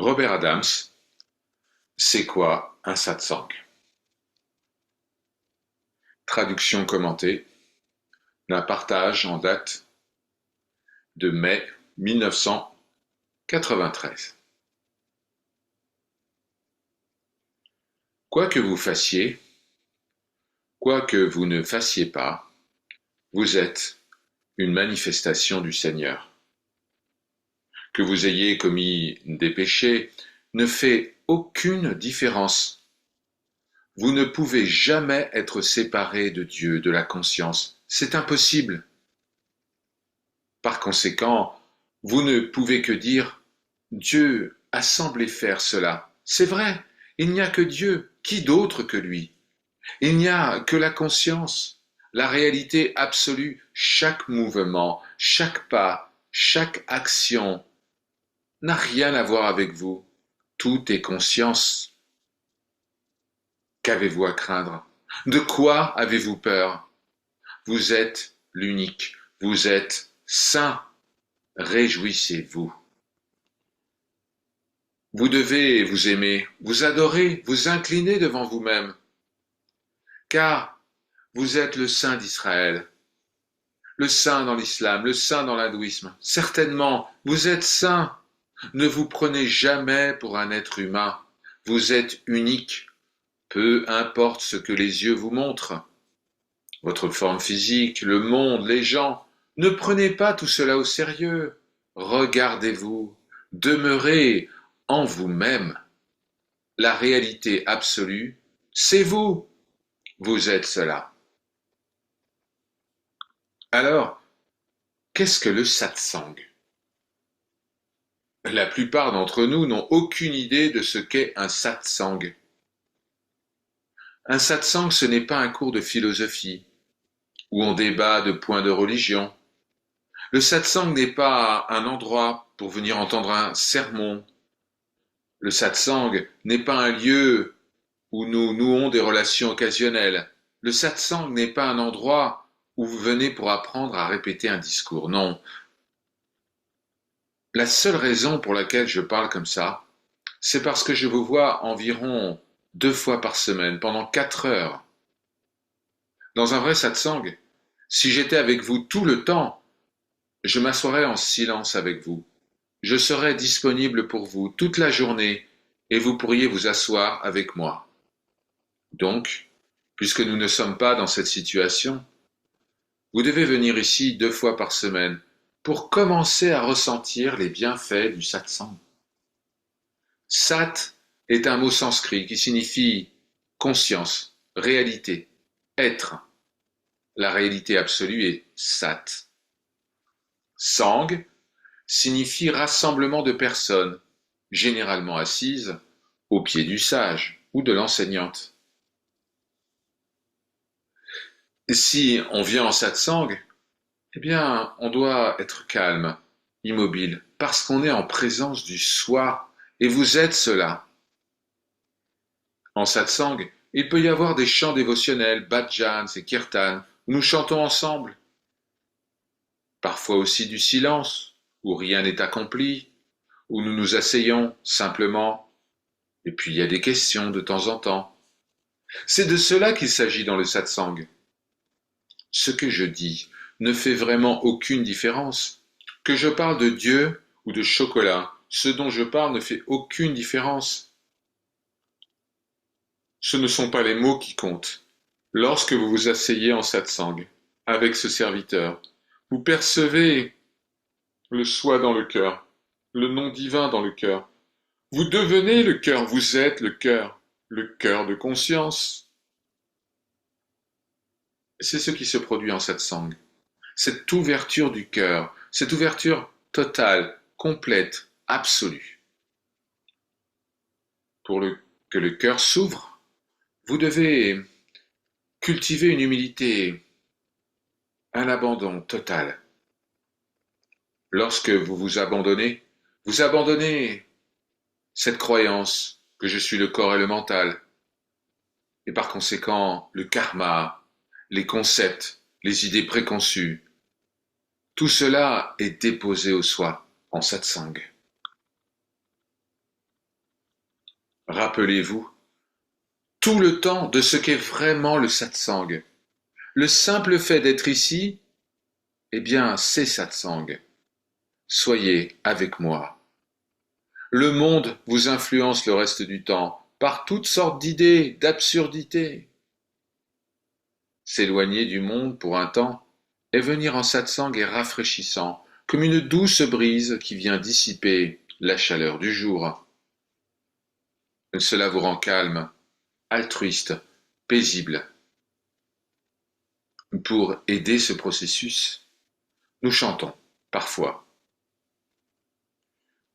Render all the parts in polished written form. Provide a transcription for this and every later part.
Robert Adams, c'est quoi un satsang? Traduction commentée d'un partage en date de mai 1993. Quoi que vous fassiez, quoi que vous ne fassiez pas, vous êtes une manifestation du Seigneur. Que vous ayez commis des péchés ne fait aucune différence. Vous ne pouvez jamais être séparé de Dieu, de la conscience. C'est impossible. Par conséquent, vous ne pouvez que dire Dieu a semblé faire cela. C'est vrai, il n'y a que Dieu. Qui d'autre que lui? Il n'y a que la conscience, la réalité absolue. Chaque mouvement, chaque pas, chaque action n'a rien à voir avec vous. Tout est conscience. Qu'avez-vous à craindre? De quoi avez-vous peur? Vous êtes l'unique, vous êtes saint. Réjouissez-vous. Vous devez vous aimer, vous adorer, vous incliner devant vous-même, car vous êtes le saint d'Israël, le saint dans l'islam, le saint dans l'hindouisme. Certainement, vous êtes saint. Ne vous prenez jamais pour un être humain. Vous êtes unique, peu importe ce que les yeux vous montrent. Votre forme physique, le monde, les gens. Ne prenez pas tout cela au sérieux. Regardez-vous, demeurez en vous-même. La réalité absolue, c'est vous. Vous êtes cela. Alors, qu'est-ce que le satsang? La plupart d'entre nous n'ont aucune idée de ce qu'est un satsang. Un satsang, ce n'est pas un cours de philosophie, où on débat de points de religion. Le satsang n'est pas un endroit pour venir entendre un sermon. Le satsang n'est pas un lieu où nous nouons des relations occasionnelles. Le satsang n'est pas un endroit où vous venez pour apprendre à répéter un discours. Non. La seule raison pour laquelle je parle comme ça, c'est parce que je vous vois environ 2 fois par semaine, pendant 4 heures. Dans un vrai satsang, si j'étais avec vous tout le temps, je m'assoirais en silence avec vous. Je serais disponible pour vous toute la journée et vous pourriez vous asseoir avec moi. Donc, puisque nous ne sommes pas dans cette situation, vous devez venir ici 2 fois par semaine pour commencer à ressentir les bienfaits du satsang. Sat est un mot sanskrit qui signifie conscience, réalité, être. La réalité absolue est sat. Sang signifie rassemblement de personnes, généralement assises au pied du sage ou de l'enseignante. Si on vient en satsang, eh bien, on doit être calme, immobile, parce qu'on est en présence du soi, et vous êtes cela. En satsang, il peut y avoir des chants dévotionnels, bhajans et kirtans, où nous chantons ensemble. Parfois aussi du silence, où rien n'est accompli, où nous nous asseyons simplement, et puis il y a des questions de temps en temps. C'est de cela qu'il s'agit dans le satsang. Ce que je dis ne fait vraiment aucune différence. Que je parle de Dieu ou de chocolat, ce dont je parle ne fait aucune différence. Ce ne sont pas les mots qui comptent. Lorsque vous vous asseyez en satsang avec ce serviteur, vous percevez le soi dans le cœur, le nom divin dans le cœur. Vous devenez le cœur, vous êtes le cœur de conscience. C'est ce qui se produit en satsang. Cette ouverture du cœur, cette ouverture totale, complète, absolue. Que le cœur s'ouvre, vous devez cultiver une humilité, un abandon total. Lorsque vous abandonnez cette croyance que je suis le corps et le mental, et par conséquent le karma, les concepts, les idées préconçues. Tout cela est déposé au soi en satsang. Rappelez-vous tout le temps de ce qu'est vraiment le satsang. Le simple fait d'être ici, eh bien, c'est satsang. Soyez avec moi. Le monde vous influence le reste du temps par toutes sortes d'idées, d'absurdités. S'éloigner du monde pour un temps et venir en satsang est rafraîchissant, comme une douce brise qui vient dissiper la chaleur du jour. Cela vous rend calme, altruiste, paisible. Pour aider ce processus, nous chantons, parfois.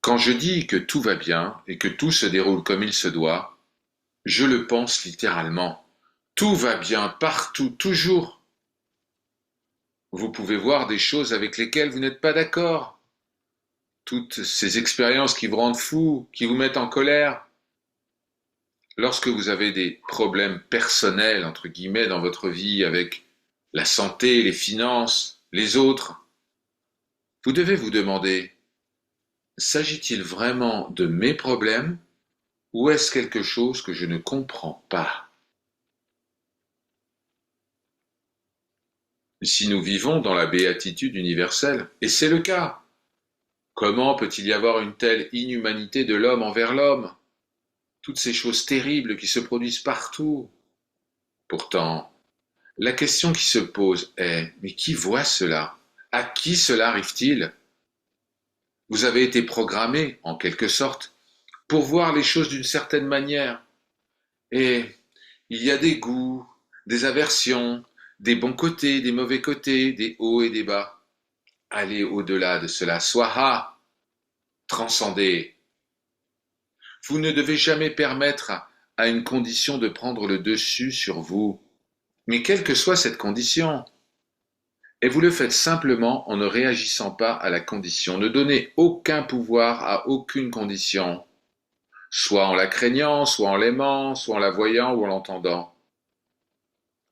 Quand je dis que tout va bien et que tout se déroule comme il se doit, je le pense littéralement. Tout va bien partout, toujours. Vous pouvez voir des choses avec lesquelles vous n'êtes pas d'accord. Toutes ces expériences qui vous rendent fou, qui vous mettent en colère. Lorsque vous avez des problèmes personnels, entre guillemets, dans votre vie avec la santé, les finances, les autres, vous devez vous demander, s'agit-il vraiment de mes problèmes ou est-ce quelque chose que je ne comprends pas? Si nous vivons dans la béatitude universelle, et c'est le cas, comment peut-il y avoir une telle inhumanité de l'homme envers l'homme? Toutes ces choses terribles qui se produisent partout. Pourtant, la question qui se pose est, mais qui voit cela? À qui cela arrive-t-il? Vous avez été programmé, en quelque sorte, pour voir les choses d'une certaine manière. Et il y a des goûts, des aversions, des bons côtés, des mauvais côtés, des hauts et des bas. Allez au-delà de cela, swaha, transcendez. Vous ne devez jamais permettre à une condition de prendre le dessus sur vous. Mais quelle que soit cette condition, et vous le faites simplement en ne réagissant pas à la condition. Ne donnez aucun pouvoir à aucune condition, soit en la craignant, soit en l'aimant, soit en la voyant ou en l'entendant.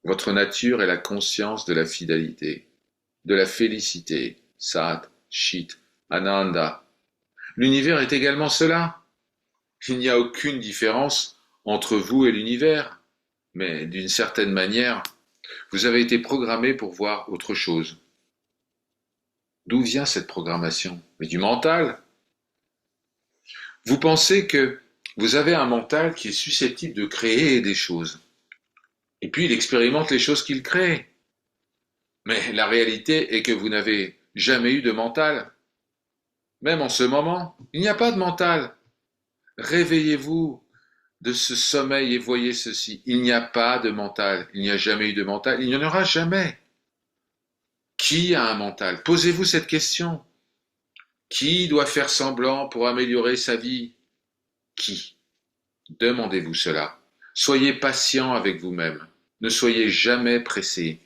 Votre nature est la conscience de la fidélité, de la félicité, Sat, Chit, Ananda. L'univers est également cela. Il n'y a aucune différence entre vous et l'univers, mais d'une certaine manière, vous avez été programmé pour voir autre chose. D'où vient cette programmation? Mais du mental. Vous pensez que vous avez un mental qui est susceptible de créer des choses. Et puis il expérimente les choses qu'il crée. Mais la réalité est que vous n'avez jamais eu de mental. Même en ce moment, il n'y a pas de mental. Réveillez-vous de ce sommeil et voyez ceci. Il n'y a pas de mental. Il n'y a jamais eu de mental. Il n'y en aura jamais. Qui a un mental? Posez-vous cette question. Qui doit faire semblant pour améliorer sa vie? Qui? Demandez-vous cela. Soyez patient avec vous-même. Ne soyez jamais pressé.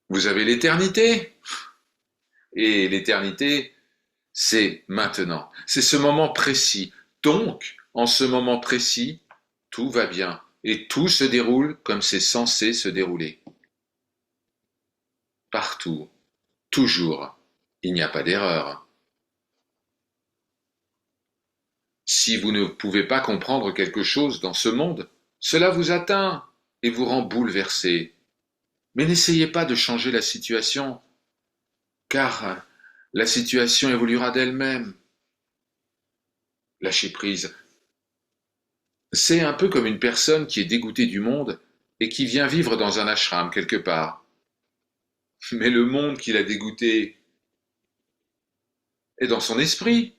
Vous avez l'éternité. Et l'éternité, c'est maintenant. C'est ce moment précis. Donc, en ce moment précis, tout va bien. Et tout se déroule comme c'est censé se dérouler. Partout, toujours. Il n'y a pas d'erreur. Si vous ne pouvez pas comprendre quelque chose dans ce monde, cela vous atteint et vous rend bouleversé. Mais n'essayez pas de changer la situation, car la situation évoluera d'elle-même. Lâchez prise. C'est un peu comme une personne qui est dégoûtée du monde et qui vient vivre dans un ashram quelque part. Mais le monde qui l'a dégoûté est dans son esprit.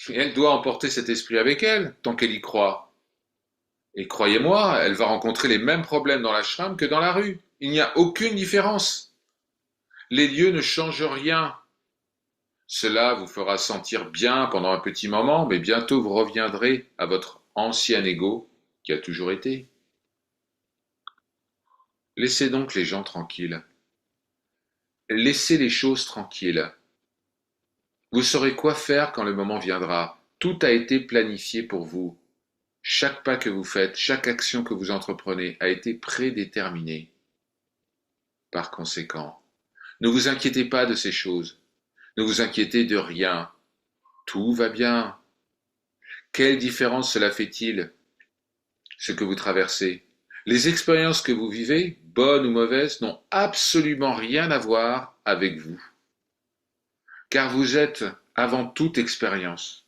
Et elle doit emporter cet esprit avec elle, tant qu'elle y croit. Et croyez-moi, elle va rencontrer les mêmes problèmes dans l'ashram que dans la rue. Il n'y a aucune différence. Les lieux ne changent rien. Cela vous fera sentir bien pendant un petit moment, mais bientôt vous reviendrez à votre ancien ego qui a toujours été. Laissez donc les gens tranquilles. Laissez les choses tranquilles. Vous saurez quoi faire quand le moment viendra. Tout a été planifié pour vous. Chaque pas que vous faites, chaque action que vous entreprenez a été prédéterminée. Par conséquent, ne vous inquiétez pas de ces choses. Ne vous inquiétez de rien. Tout va bien. Quelle différence cela fait-il, ce que vous traversez? Les expériences que vous vivez, bonnes ou mauvaises, n'ont absolument rien à voir avec vous, car vous êtes avant toute expérience,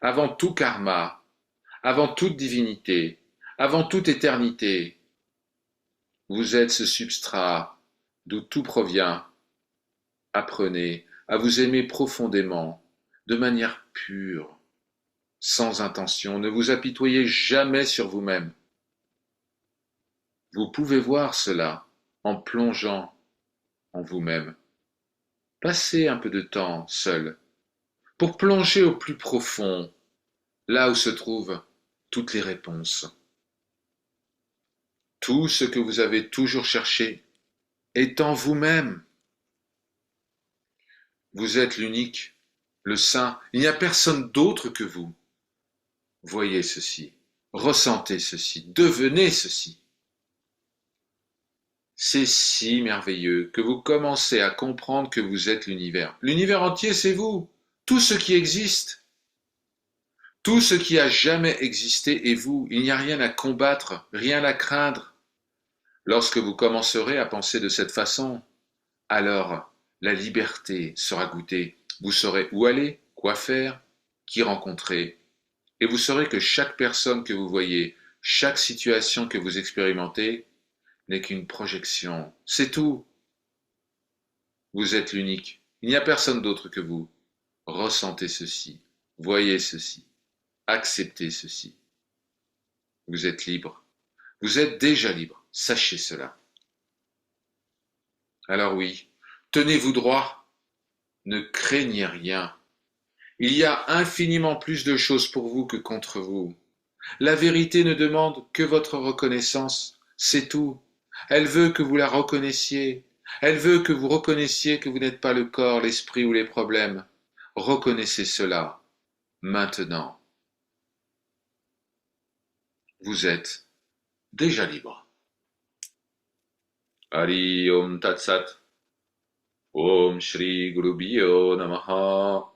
avant tout karma, avant toute divinité, avant toute éternité. Vous êtes ce substrat d'où tout provient. Apprenez à vous aimer profondément, de manière pure, sans intention. Ne vous apitoyez jamais sur vous-même. Vous pouvez voir cela en plongeant en vous-même. Passez un peu de temps seul pour plonger au plus profond, là où se trouvent toutes les réponses. Tout ce que vous avez toujours cherché est en vous-même. Vous êtes l'unique, le saint. Il n'y a personne d'autre que vous. Voyez ceci, ressentez ceci, devenez ceci. C'est si merveilleux que vous commencez à comprendre que vous êtes l'univers. L'univers entier, c'est vous. Tout ce qui existe. Tout ce qui a jamais existé est vous. Il n'y a rien à combattre, rien à craindre. Lorsque vous commencerez à penser de cette façon, alors la liberté sera goûtée. Vous saurez où aller, quoi faire, qui rencontrer. Et vous saurez que chaque personne que vous voyez, chaque situation que vous expérimentez, n'est qu'une projection. C'est tout. Vous êtes l'unique. Il n'y a personne d'autre que vous. Ressentez ceci. Voyez ceci. Acceptez ceci. Vous êtes libre. Vous êtes déjà libre. Sachez cela. Alors oui, tenez-vous droit. Ne craignez rien. Il y a infiniment plus de choses pour vous que contre vous. La vérité ne demande que votre reconnaissance. C'est tout. Elle veut que vous la reconnaissiez. Elle veut que vous reconnaissiez que vous n'êtes pas le corps, l'esprit ou les problèmes. Reconnaissez cela, maintenant. Vous êtes déjà libre. Hari Om Tat Sat. Om Shri Guru Bhyo Namaha.